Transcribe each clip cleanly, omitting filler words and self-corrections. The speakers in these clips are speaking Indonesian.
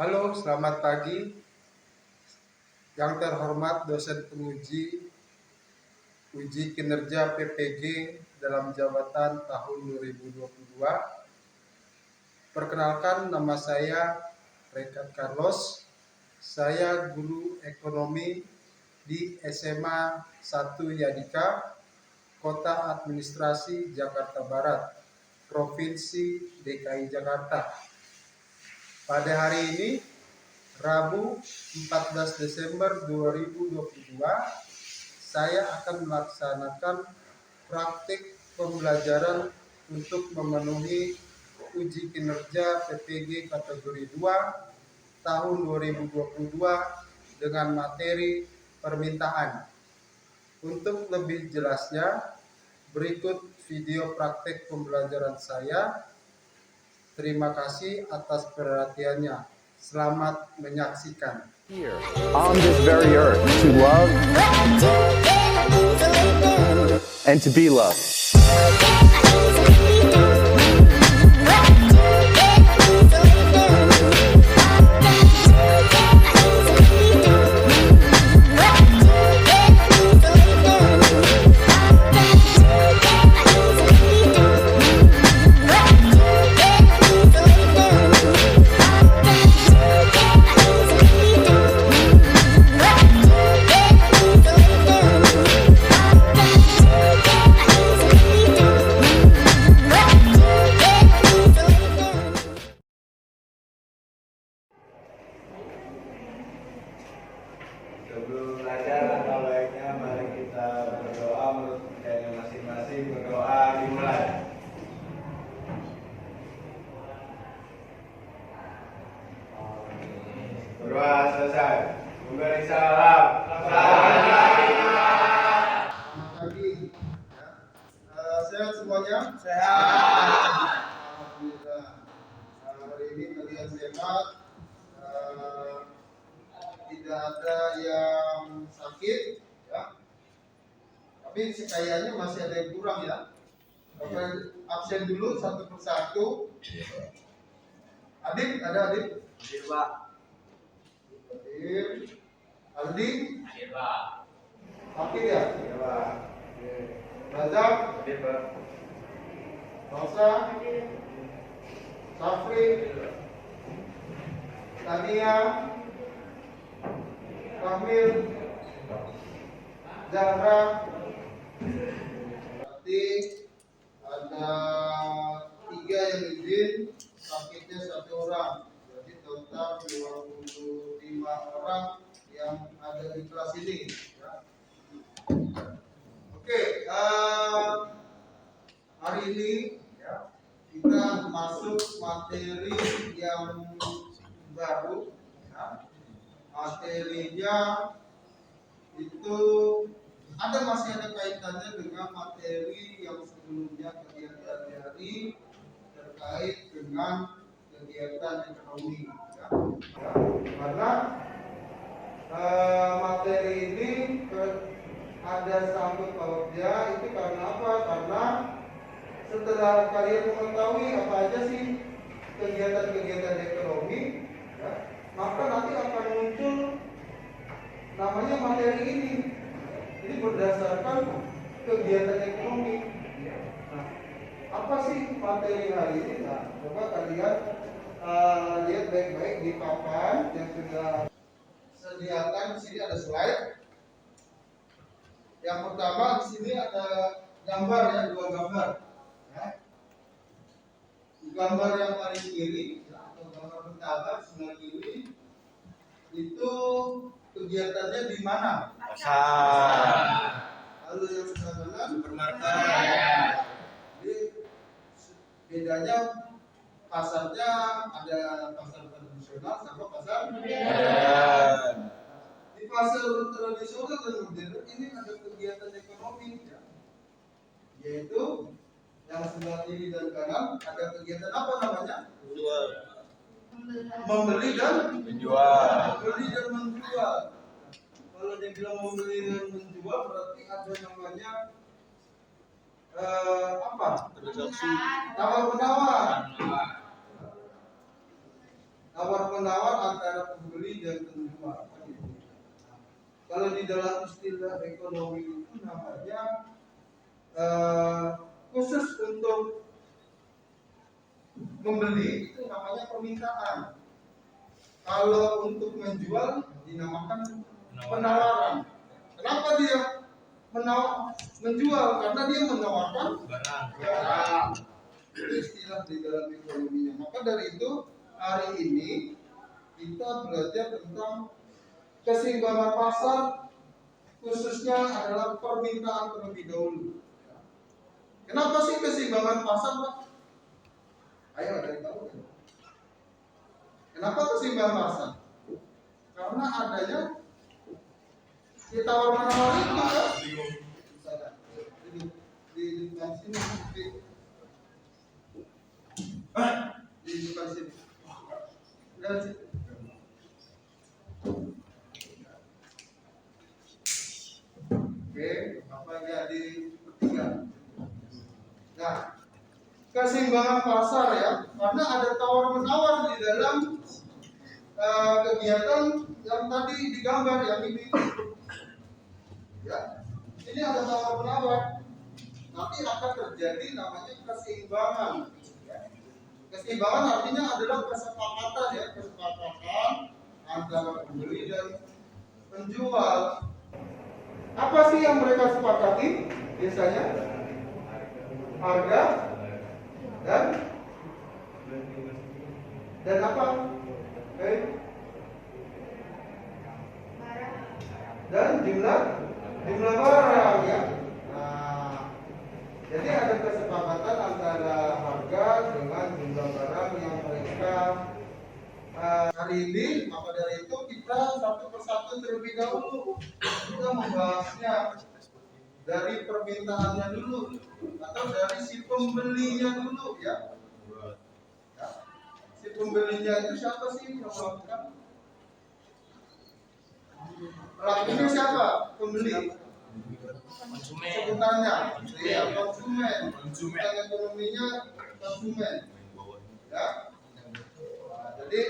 Halo, selamat pagi. Yang terhormat dosen penguji uji kinerja PPG dalam jabatan tahun 2022. Perkenalkan, nama saya Rekat Carlos. Saya guru ekonomi di SMA 1 Yadika, Kota Administrasi Jakarta Barat, Provinsi DKI Jakarta. Pada hari ini, Rabu 14 Desember 2022, saya akan melaksanakan praktik pembelajaran untuk memenuhi uji kinerja PPG kategori 2 tahun 2022 dengan materi permintaan. Untuk lebih jelasnya, berikut video praktik pembelajaran saya. Terima kasih atas perhatiannya. Selamat menyaksikan. Here, on this very earth, to love and to be loved. Sebelum belajar atau lainnya, mari kita berdoa menurut kepercayaan masing-masing. Berdoa dimulai. Berdoa selesai. Memberi salam. Selamat pagi. Sehat semuanya? Sehat. Alhamdulillah. Hari ini kalian sehat. Tidak ada yang sakit, ya. Tapi kayaknya masih ada yang kurang, ya. Bapak absen dulu satu persatu. Adit, ada Adit? Hadir, Pak. Hadir. Aldi? Hadir, Pak. Hadir ya? Hadir, Pak. Razak? Hadir, Pak. Rosa? Safri? Tania? Kamil? Zahra? Berarti ada 3 yang izin, sakitnya 1 orang. Jadi total 25 orang yang ada di kelas ini. Ya. Oke, hari ini ya, kita masuk materi yang baru. Ya. Materinya itu masih ada kaitannya dengan materi yang sebelumnya, kegiatan hari terkait dengan kegiatan ekonomi. Ya. Ya. Karena materi ini ada sangkut pautnya itu karena apa? Karena setelah kalian mengetahui apa aja sih kegiatan-kegiatan ekonomi, ya, maka nanti akan muncul namanya materi ini. Jadi berdasarkan kegiatan ekonomi. Nah, apa sih materi hari ini? Nah, coba kalian lihat baik-baik di papan yang sudah sediakan. Di sini ada slide. Yang pertama di sini ada gambar ya, 2 gambar. Ya. Gambar yang paling kiri atau gambar pertama sebelah kiri itu kegiatannya di mana? Pasar. Lalu yang sebelah kanan Supermarket. Jadi bedanya pasarnya ada pasar tradisional sama pasar modern. Di pasar tradisional dan modern ini ada kegiatan ekonomi, ya, yaitu yang sebelah kiri dan kanan ada kegiatan apa namanya? Membeli dan Menjual. Membeli dan menjual. Kalau dia bilang membeli dan menjual berarti ada namanya apa? Transaksi. Tawar menawar. tawar-menawar antara pembeli dan penjual. Kalau di dalam istilah ekonomi itu namanya khusus untuk membeli itu namanya permintaan. Kalau untuk menjual dinamakan penawaran. Kenapa dia menjual? Karena dia menawarkan barang. Itu istilah di dalam ekonominya. Maka dari itu hari ini kita belajar tentang keseimbangan pasar, khususnya adalah permintaan terlebih dahulu. Kenapa sih keseimbangan pasar, Pak? Ayo, ada yang tahu? Kenapa keseimbangan pasar? Karena adanya di tawar-menawar itu kan. Misalnya, di depan sini, di depan sini. Lihat situ. Oke, apa jadi ketiga? Nah, keseimbangan pasar ya, karena ada tawar-menawar di dalam kegiatan yang tadi digambar yang ini. Ya, ini ada tawar-menawar. Nanti akan terjadi namanya keseimbangan. Ya. Keseimbangan artinya adalah kesepakatan ya, kesepakatan antara pembeli dan penjual. Apa sih yang mereka sepakati biasanya? Harga dan apa? Dan jumlah barang ya. Nah, jadi ada kesepakatan antara harga dengan jumlah barang yang mereka hari ini. Maka dari itu kita satu persatu terlebih dahulu kita membahasnya dari permintaannya dulu atau dari si pembelinya dulu ya. Si pembelinya itu siapa sih yang melakukan? Pelakunya siapa? Pembeli. Sebutannya, ya konsumen. Sebutan ekonominya konsumen. Ya. Nah, jadi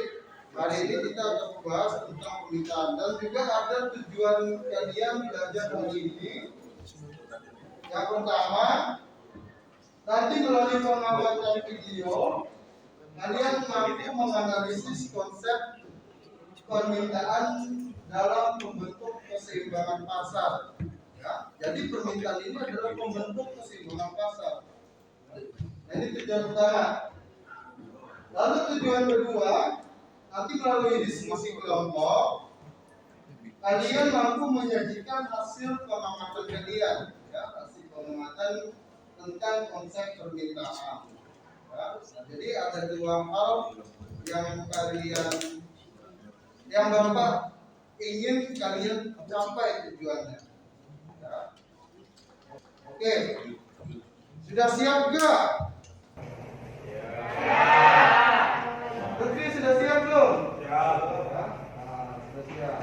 hari ini kita akan membahas tentang permintaan dan juga ada tujuan kalian belajar hari ini. Yang pertama, nanti melalui pengamatan video, kalian mampu menganalisis konsep permintaan dalam membentuk keseimbangan pasar. Ya, jadi permintaan ini adalah pembentuk keseimbangan pasar. Nah, ini tujuan pertama. Lalu tujuan kedua, nanti melalui diskusi kelompok, kalian mampu menyajikan hasil pengamatan kalian, ya, hasil pengamatan tentang konsep permintaan. Ya, nah, jadi ada dua hal yang Bapak ingin kalian capai tujuannya. Ya. Oke, sudah siap gak? Putri sudah siap belum? Siap. Nah, sudah siap.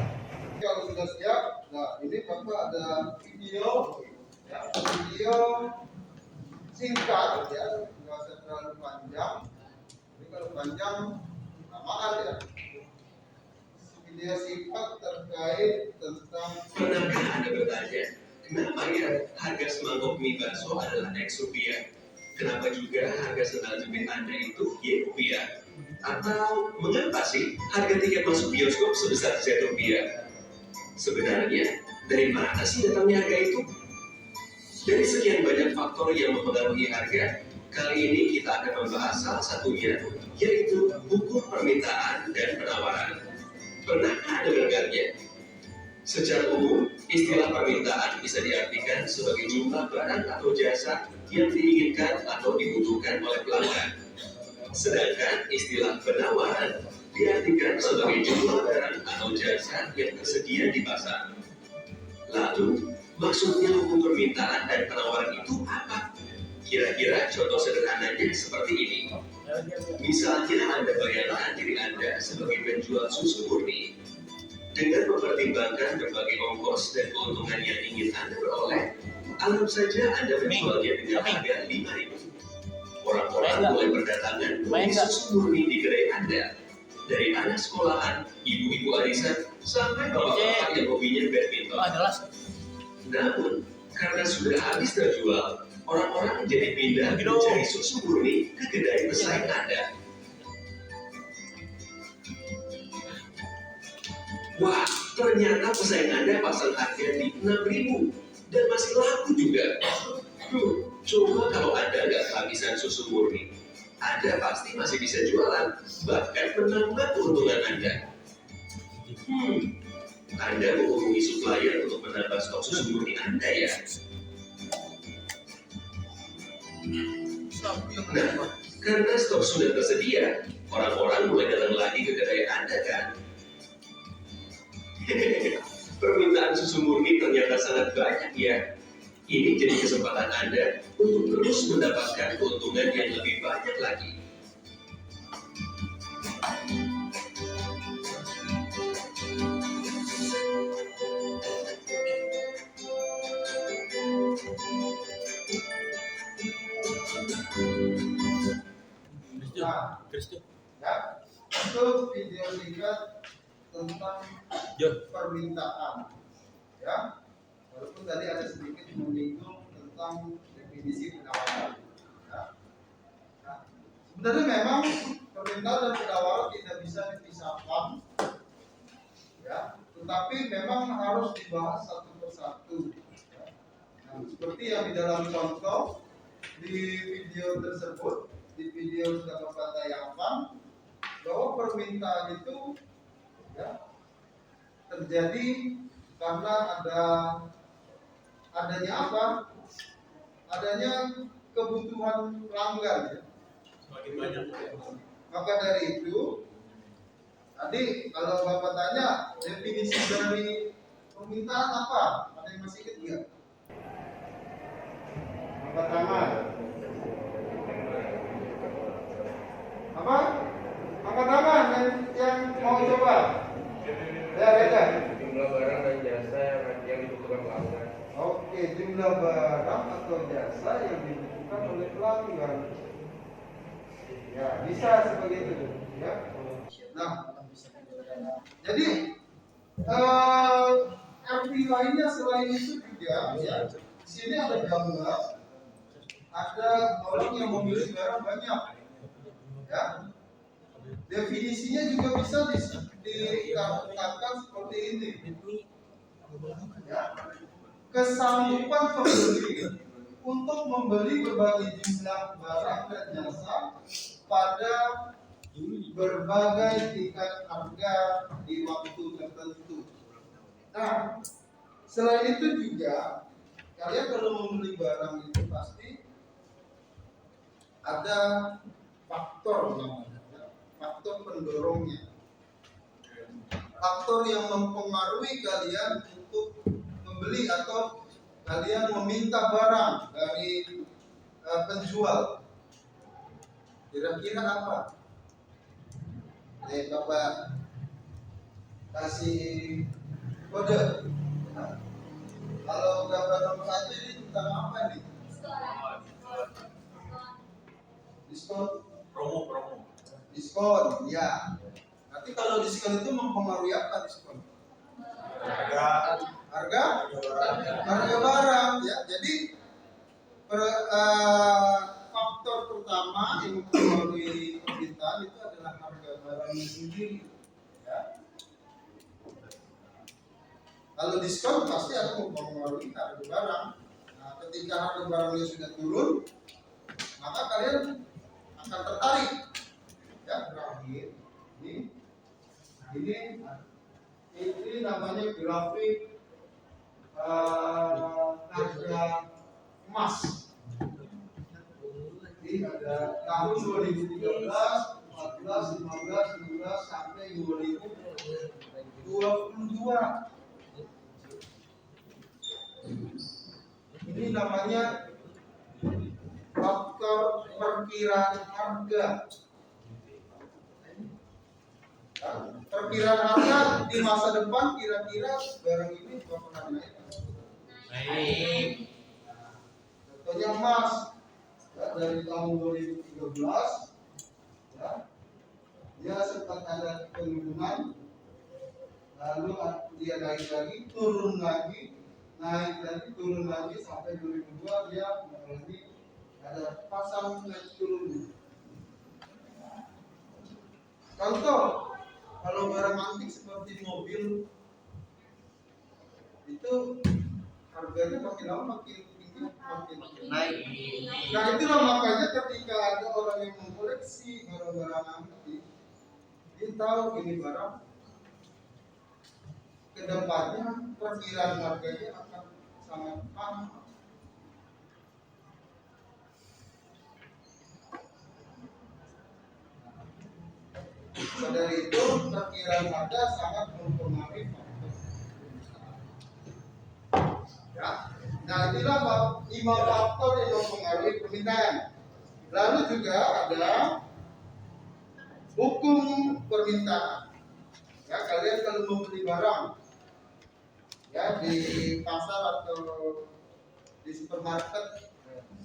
Kalau sudah siap, nah ini Bapak ada video, ya, video singkat, ya, nggak usah terlalu panjang. Ini kalau panjang, lamaan ya. Video singkat terkait tentang. Pernahkah Anda bertanya, kenapa ya harga semangkok mie bakso adalah X rupiah? Kenapa juga harga sendal jepit Anda itu Y rupiah? Atau mengapa sih harga tiket masuk bioskop sebesar Z rupiah? Sebenarnya, dari mana sih datangnya harga itu? Dari sekian banyak faktor yang mempengaruhi harga, kali ini kita akan membahas salah satunya, yaitu ukur permintaan dan penawaran. Pernahkah Anda mendengarnya? Secara umum, istilah permintaan bisa diartikan sebagai jumlah barang atau jasa yang diinginkan atau dibutuhkan oleh pelanggan. Sedangkan istilah penawaran diartikan sebagai jumlah barang atau jasa yang tersedia di pasar. Lalu, maksudnya hukum permintaan dan penawaran itu apa? Kira-kira contoh sederhananya seperti ini. Misalnya Anda bayangkan diri Anda sebagai penjual susu murni. Dengan mempertimbangkan berbagai ongkos dan keuntungan yang ingin Anda peroleh, anggap saja Anda menjualnya dengan harga 5.000. Orang-orang mulai berdatangan membeli susu murni di gerai Anda. Dari anak sekolahan, ibu-ibu arisan, sampai bapak-bapak yang hobinya badminton. Namun, karena sudah habis terjual, orang-orang jadi pindah mencari susu murni ke kedai pesaing Anda. Wah, ternyata pesaing Anda pasang harga di 6.000 dan masih laku juga. Coba kalau Anda nggak kehabisan susu murni, Anda pasti masih bisa jualan, bahkan menambah keuntungan Anda. Anda menghubungi supplier untuk menambah stok susu murni Anda ya. Nah, karena stok sudah tersedia, orang-orang mulai datang lagi ke kedai Anda kan? Permintaan susu murni ternyata sangat banyak ya. Ini jadi kesempatan Anda untuk terus mendapatkan keuntungan yang lebih banyak lagi. Nah, ya, itu video singkat tentang permintaan, ya. Walaupun tadi ada sedikit menyinggung tentang definisi penawaran. Ya. Nah, sebenarnya memang permintaan dan penawaran tidak bisa dipisahkan, ya. Tetapi memang harus dibahas satu persatu. Ya. Nah, seperti yang di dalam contoh di video tersebut, di video sudah Bapak tayangkan, bahwa permintaan itu ya, terjadi karena adanya apa? Adanya kebutuhan pelanggan ya. Semakin banyak. Maka dari itu, tadi kalau Bapak tanya definisi dari permintaan apa? Ada yang masih ingat nggak? Angkat tangan. Apa? Angkat tangan yang mau coba. Ya, beda. Jumlah barang dan jasa yang dibutuhkan pelanggan. Oke, jumlah barang atau jasa yang dibutuhkan oleh pelanggan. Ya, bisa seperti itu, ya. Nah, jadi arti lainnya selain itu juga, ya. Di sini ada gambar, ada orang yang membeli barang banyak, ya. Definisinya juga bisa dikatakan seperti ini. Ya. Kesanggupan pembeli untuk membeli berbagai jumlah barang dan jasa pada berbagai tingkat harga di waktu tertentu. Nah, selain itu juga kalian kalau membeli barang itu pasti ada faktor namanya, faktor pendorongnya, faktor yang mempengaruhi kalian untuk membeli atau kalian meminta barang dari penjual. Kira-kira apa? Bapak kasih kode. Nah, kalau gambar nomor 1 ini tentang apa nih? Diskon. Promo. Diskon, ya. Nanti kalau diskon itu mempengaruhi apa diskon? Harga barang, ya. Jadi faktor pertama yang mempengaruhi permintaan itu adalah harga barangnya sendiri. Ya. Kalau diskon pasti akan mempengaruhi harga barang. Nah, ketika harga barangnya sudah turun, maka kalian akan tertarik. Ya, terakhir ini namanya grafik harga emas. Jadi ada tahun 2013, 14, 15, 16 sampai 2022. Ini namanya faktor perkiraan harga. Perkiraan harga di masa depan kira-kira barang ini bakalan naik. Contohnya emas, ya, dari tahun 2013 ya, dia sempat ada penurunan, lalu dia naik lagi, turun lagi, naik lagi, turun lagi sampai 2002 dia mengalami ada pasang naik turun. Contoh, kalau barang antik seperti mobil itu harganya makin lama makin tinggi, makin naik. Nah itulah makanya ketika ada orang yang mengkoleksi barang-barang antik, dia tahu ini barang kedepannya perkiraan harganya akan sangat mahal. Maka dari itu perkiraan harga sangat mempengaruhi faktor. Ya. Nah inilah 5 faktor yang mempengaruhi permintaan. Lalu juga ada hukum permintaan. Ya, kalian kalau membeli barang ya di pasar atau di supermarket,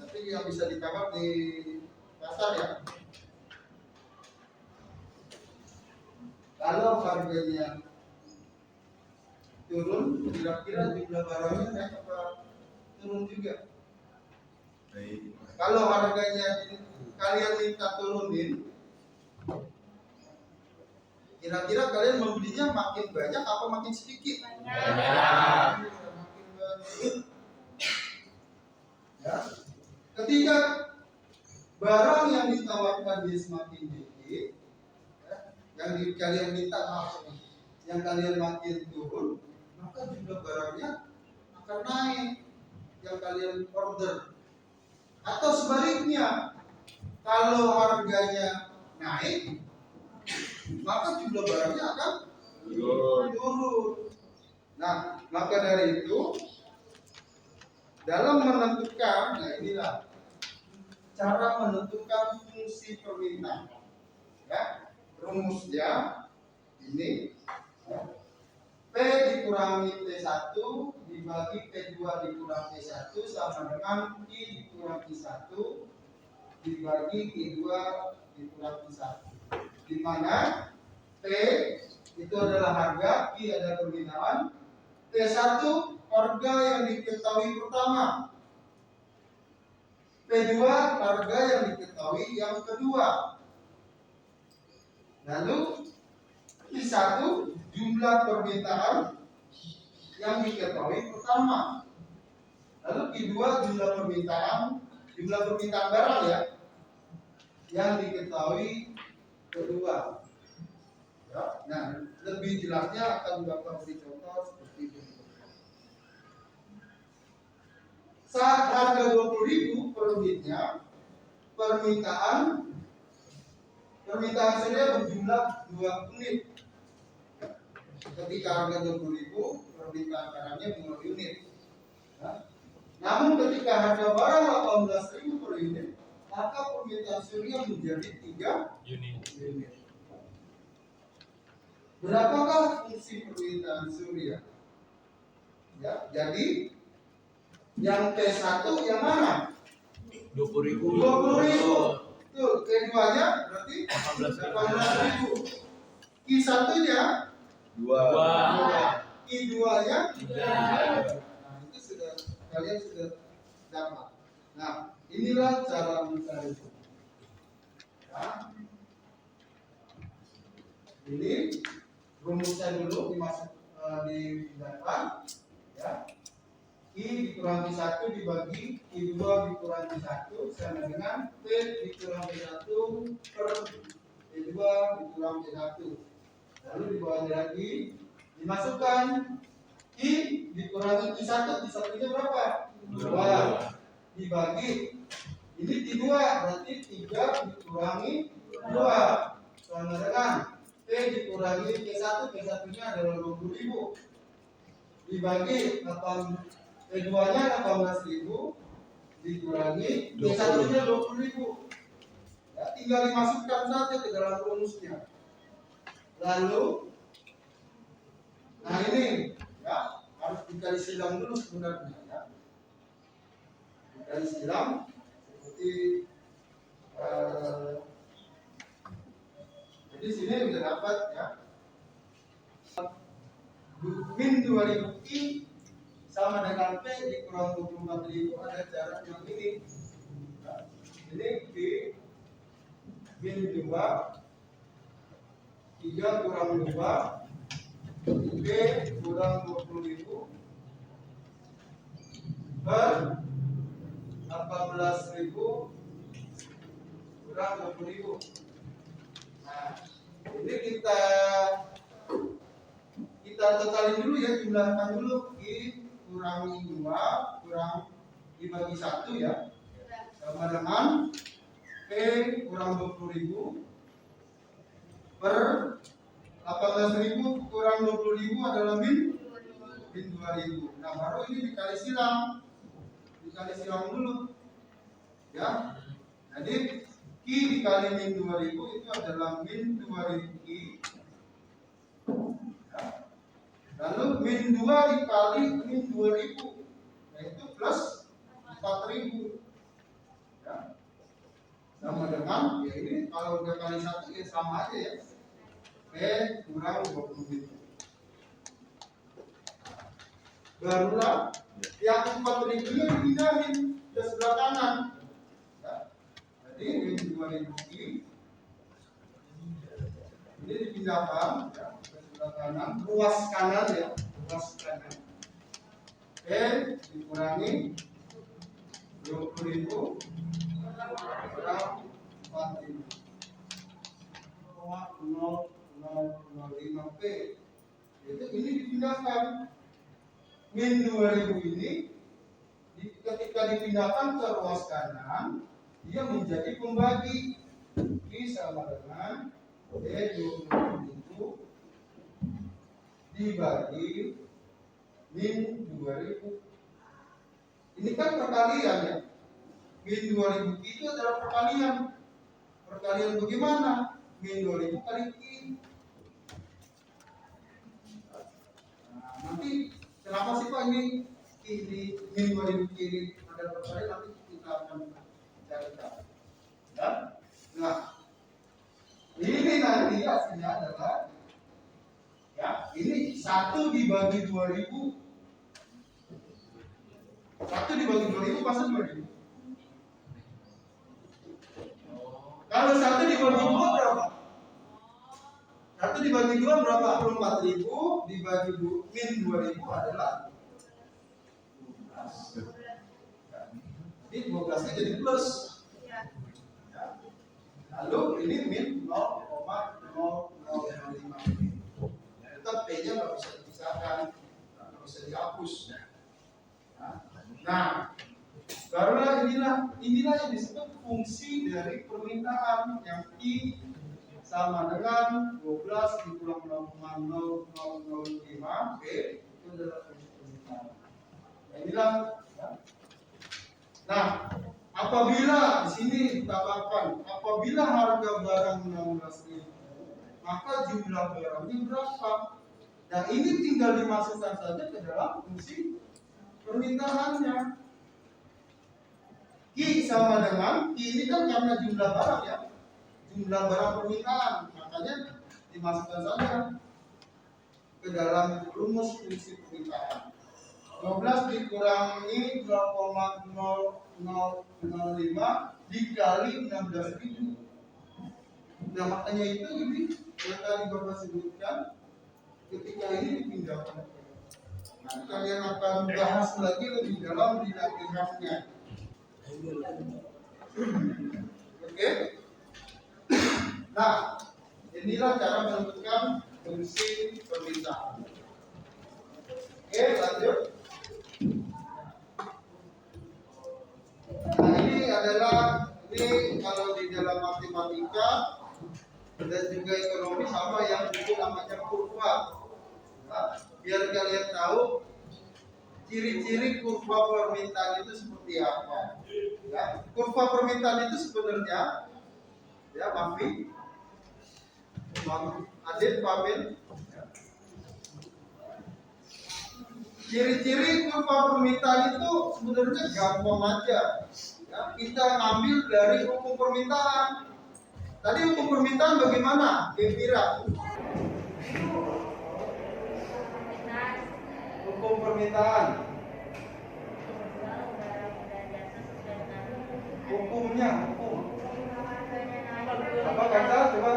tapi yang bisa ditawar di pasar ya. Kalau harganya turun, kira-kira jumlah barangnya naik apa turun juga? Baik. Kalau harganya kalian minta turunin, kira-kira kalian membelinya makin banyak apa makin sedikit? Banyak. Makin banyak. Ya. Ketika barang yang ditawarkan dia semakin dikit, ya, yang kalian minta maksudnya, yang kalian makin turun, maka jumlah barangnya akan naik yang kalian order. Atau sebaliknya, kalau harganya naik, maka jumlah barangnya akan turun. Nah, maka dari itu dalam menentukan, nah inilah cara menentukan fungsi permintaan. Ya, rumusnya ini ya. P dikurangi P1 dibagi P2 dikurangi P1 sama dengan I dikurangi 1 dibagi Q2 dikurangi 1. Di mana P itu adalah harga, I adalah permintaan, P1 harga yang diketahui pertama, P2 harga yang diketahui yang kedua. Lalu I1 jumlah permintaan yang diketahui pertama. Lalu Q2 jumlah permintaan barang ya yang diketahui kedua. Ya, nah lebih jelasnya akan Bapak beri contoh seperti ini. Saat harga 20.000 per unitnya, permintaan saja berjumlah 2 unit. Ketika harga 20.000, permintaan barangnya 2 unit. Ya. Namun ketika harga barang 18.000 per unit, maka permintaan surya menjadi 3 unit. Berapakah fungsi permintaan surya? Ya, jadi yang P1 yang mana? 20.000. 20.000. Tuh, keduanya berarti 18.000. Q1-nya 2. Q2-nya 3. Nah, itu sudah kalian sudah dapat. Nah, inilah cara mencari. Ya. Ini rumusnya dulu dipindahkan ya. I dikurangi 1 dibagi I2 dikurangi 1 sama dengan P dikurangi 1 per I2 dikurangi 1. Lalu dibagi lagi, dimasukkan I dikurangi I1, I1-nya berapa? 2. Dibagi ini I2 berarti 3 dikurangi 2 sama dengan P dikurangi P1, P1-nya adalah 20.000 dibagi 8 P2-nya 18.000 dikurangi P1-nya 20.000. Ya, tinggal dimasukkan saja ke dalam rumusnya. Lalu, nah ini ya harus dikali silang dulu sebenarnya ya. Dikali silang seperti Jadi sini udah dapat ya. Min 2000 I sama dengan P dikurang 24.000 ada cara yang ini. Nah, ini P min 2 3 kurang 2 P kurang 20.000 per 18.000 kurang 20.000. Nah, ini kita totalin dulu ya, jumlahkan dulu I kurangi 2 kurang dibagi 1 ya, sama dengan P kurang 20.000 per 18.000 kurang 20.000 adalah min 2.000. Nah baru ini dikali silang dulu ya. Jadi Ki dikali min 2.000 itu adalah min 2.000 Ki ya. Lalu min 2 dikali min 2.000 yaitu plus 4.000 ya. Sama dengan ya ini kalau udah kali 1 ya sama aja ya, P kurang 20.000. Barulah yang 4.000 nya dipindahin ke sebelah kanan ya. Jadi min 2.000 ini dipindahkan ya, ke sebelah kanan, ruas kanan ya, ruas kanan. P dikurangi 20.000 kurang 4.000 0,0005 P. Itu ini dipindahkan min 2.000 ini ketika dipindahkan ke ruas kanan dia menjadi pembagi. I sama dengan P 20.000 dibagi min 2.000. Ini kan perkalian ya. Min 2.000 itu adalah perkalian. Perkalian bagaimana? Min 2.000 kali I. Nah, nanti kenapa sih Pak ini min 2.000 ini ada perkalian, nanti kita akan cari tahu. Ya? Nah, ini nanti hasilnya adalah ya, ini 1 dibagi 2.000. 1 dibagi 2.000 pasti 2.000. Kalau 1 dibagi 2 berapa? 1 dibagi 2 berapa? 24.000 dibagi min 2.000 adalah 12. Ini 12 nya jadi plus. Ya. Lalu ini min 0,0005. Tetap P nya nggak bisa dipisahkan, nggak bisa dihapus. Nah, barulah inilah yang disebut fungsi dari permintaan yang I sama dengan 12 dikurang 0,0005 P itu adalah fungsi permintaan. Inilah ya. Nah, apabila di sini ditambahkan apabila harga barang 16.000 maka jumlah barangnya berapa? Nah ini tinggal dimasukkan saja ke dalam fungsi permintaannya. Ki sama dengan Ki ini kan karena jumlah barang ya, jumlah barang permintaan, makanya dimasukkan saja ke dalam rumus fungsi permintaan. 12 dikurangi 0,0005 dikali 16.000. Nah makanya itu ini yang tadi Bapak sebutkan ketika ini dipindahkan. Nah, kalian akan bahas lagi lebih dalam di akhirnya. Oke. Nah, inilah cara menentukan fungsi permintaan. Oke, lanjut. Nah, ini kalau di dalam matematika dan juga ekonomi sama yang itu namanya kurva. Nah, biar kalian tahu ciri-ciri kurva permintaan itu seperti apa. Ya, kurva permintaan itu sebenarnya ya Mafi, Adit, Pamil. Ciri-ciri kurva permintaan itu sebenarnya gampang aja. Ya, kita ngambil dari hukum permintaan. Tadi hukum permintaan bagaimana? Gembira. Hukum permintaan. Hukumnya, hukum. Apa kata? Coba.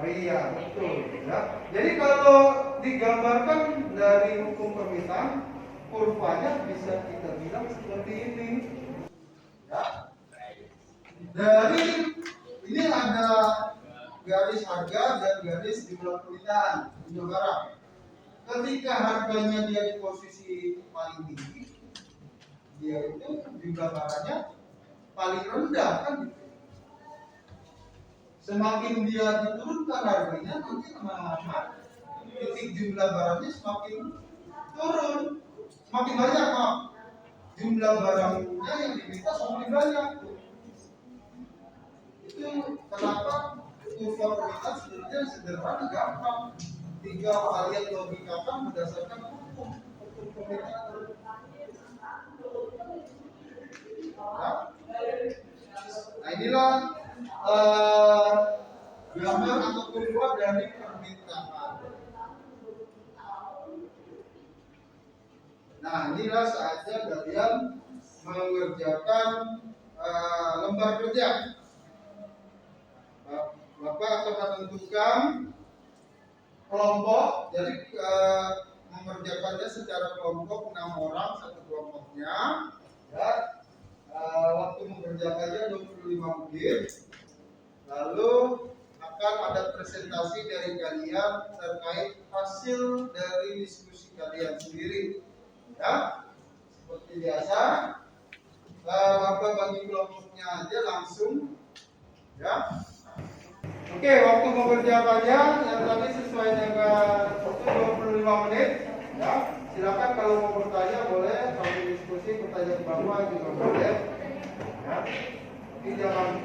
Oh iya, betul. Ya. Jadi kalau digambarkan dari hukum permintaan, kurvanya bisa kita bilang seperti ini. Ya. Dari ini ada garis harga dan garis jumlah permintaan di Barat. Ketika harganya dia di posisi paling tinggi, dia itu jumlah barangnya paling rendah kan gitu. Semakin dia diturunkan harganya, nanti lama-lama titik jumlah barangnya semakin turun, semakin banyak maaf. Jumlah barangnya yang diminta semakin banyak. Itu kenapa kurva permintaan sebenarnya sederhana, gampang. Tinggal kalian logikakan berdasarkan hukum permintaan. Nah inilah gambar atau kurva dari permintaan. Nah inilah saatnya kalian mengerjakan lembar kerja. Bapak akan menentukan kelompok, jadi mengerjakannya secara kelompok 6 orang satu kelompoknya. Ya, waktu mengerjakannya 25 menit. Lalu akan ada presentasi dari kalian terkait hasil dari diskusi kalian sendiri. Ya, seperti biasa. Bapak bagi kelompoknya aja langsung. Ya. Oke, waktu mengerjakannya yang tadi sesuai dengan waktu 25 menit. Ya, silakan kalau mau bertanya boleh, kalau diskusi bertanya ke Bapak juga boleh. Ya, ini jangan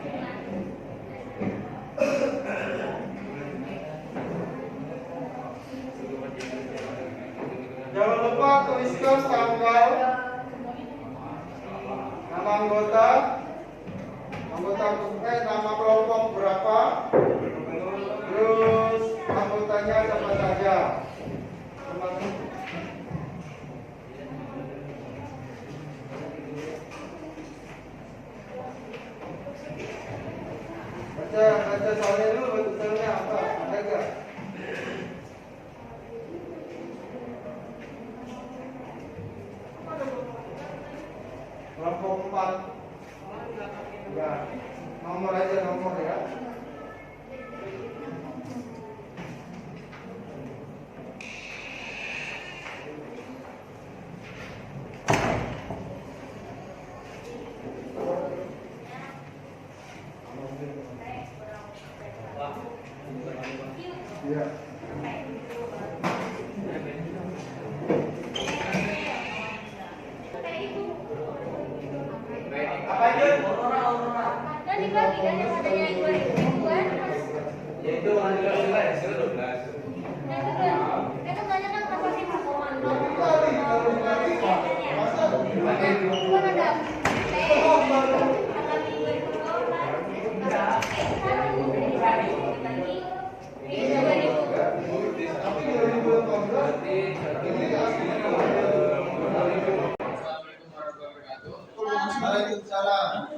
lupa tuliskan tanggal, nama anggota, nama kelompok berapa, terus anggotanya siapa saja. Baca soalnya dulu, baca soalnya apa? Ada nggak? Kelompok 4. Ya, nomor aja nomor ya. Ya. Apa itu? Kan dibagi kan yang adanya 2000-an mas. Ya itu hasil hasil 12. Nah itu kan, itu banyak kan pasti pasokan. Itu kan ada Waalaikumsalam.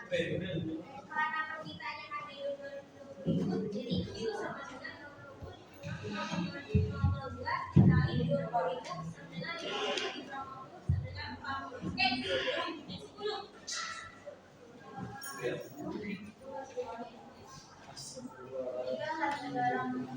Karena permintaannya kan di 20 jadi itu sama dengan nomor 2 kali 20 sama dengan 50 sama dengan 40. Gitu. 10. Jika harga barang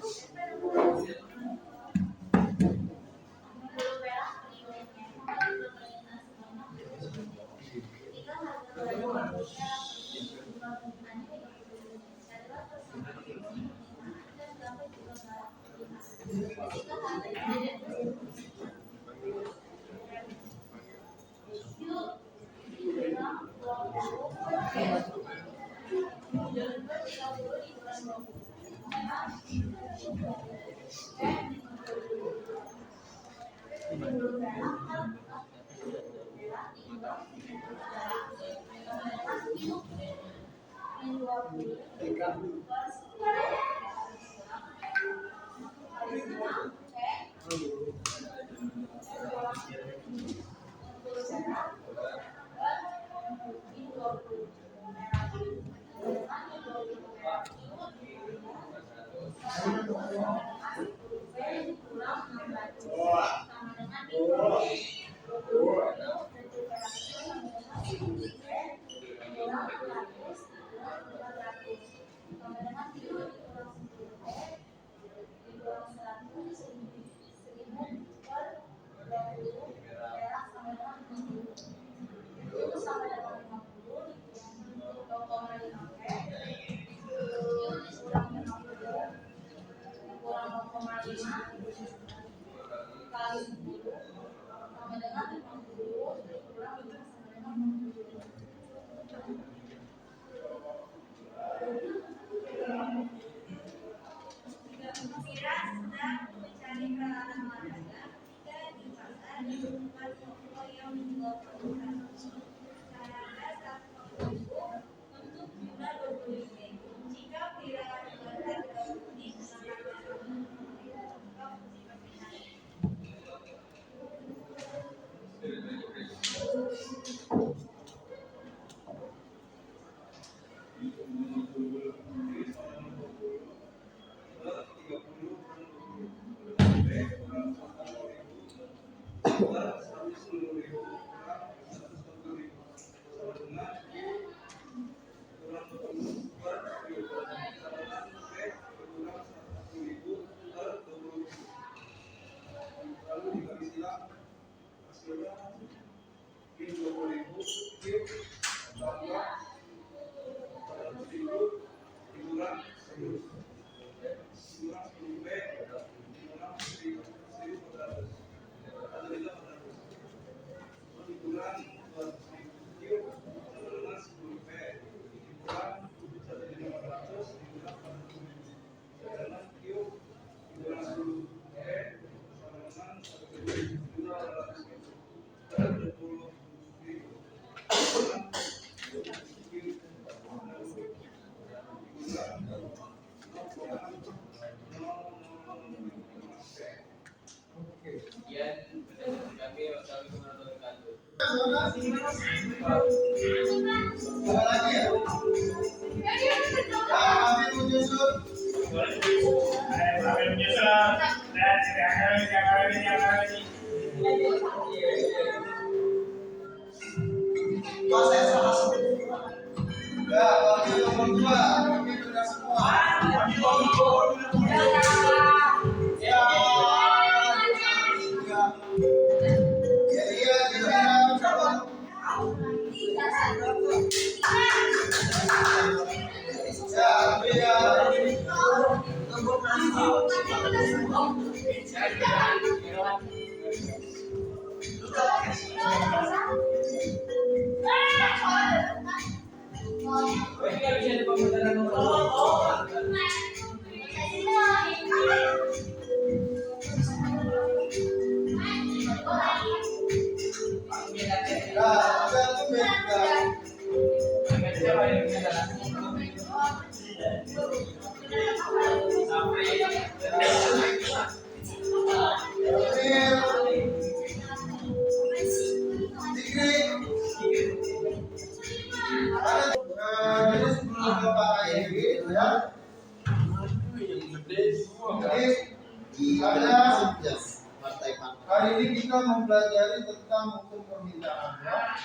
mempelajari tentang hukum permintaan. Ya.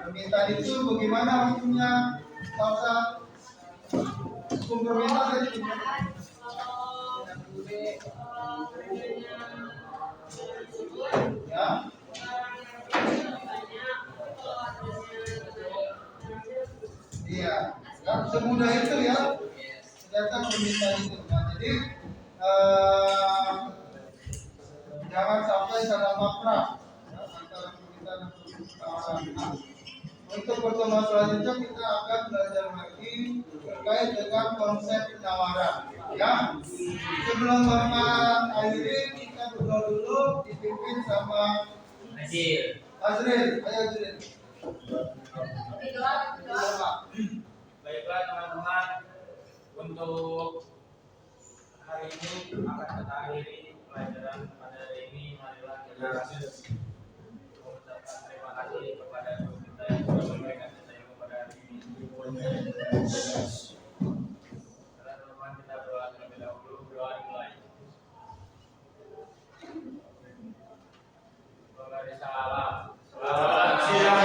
Permintaan itu bagaimana hukumnya? Bahasa hukum permintaan itu ya. Iya, ya, semudah itu ya. Ternyata permintaan itu. Nah, jadi jangan sampai salah makna ya, antara permintaan dan permintaan. Nah, untuk pertemuan selanjutnya kita akan belajar lagi terkait dengan konsep penawaran. Ya, sebelum Bapak akhiri kita berdoa dulu dipimpin sama Azril. Ayo Azril. Doa. Baiklah teman-teman, untuk hari ini akan kita akhiri pelajaran pada hari ini. Marilah kita mengucapkan terima kasih kepada guru kita yang sudah memberikan kita ilmu pada hari ini. Teman-teman, kita berdoa terlebih dahulu. Berdoa dimulai. Selamat siang.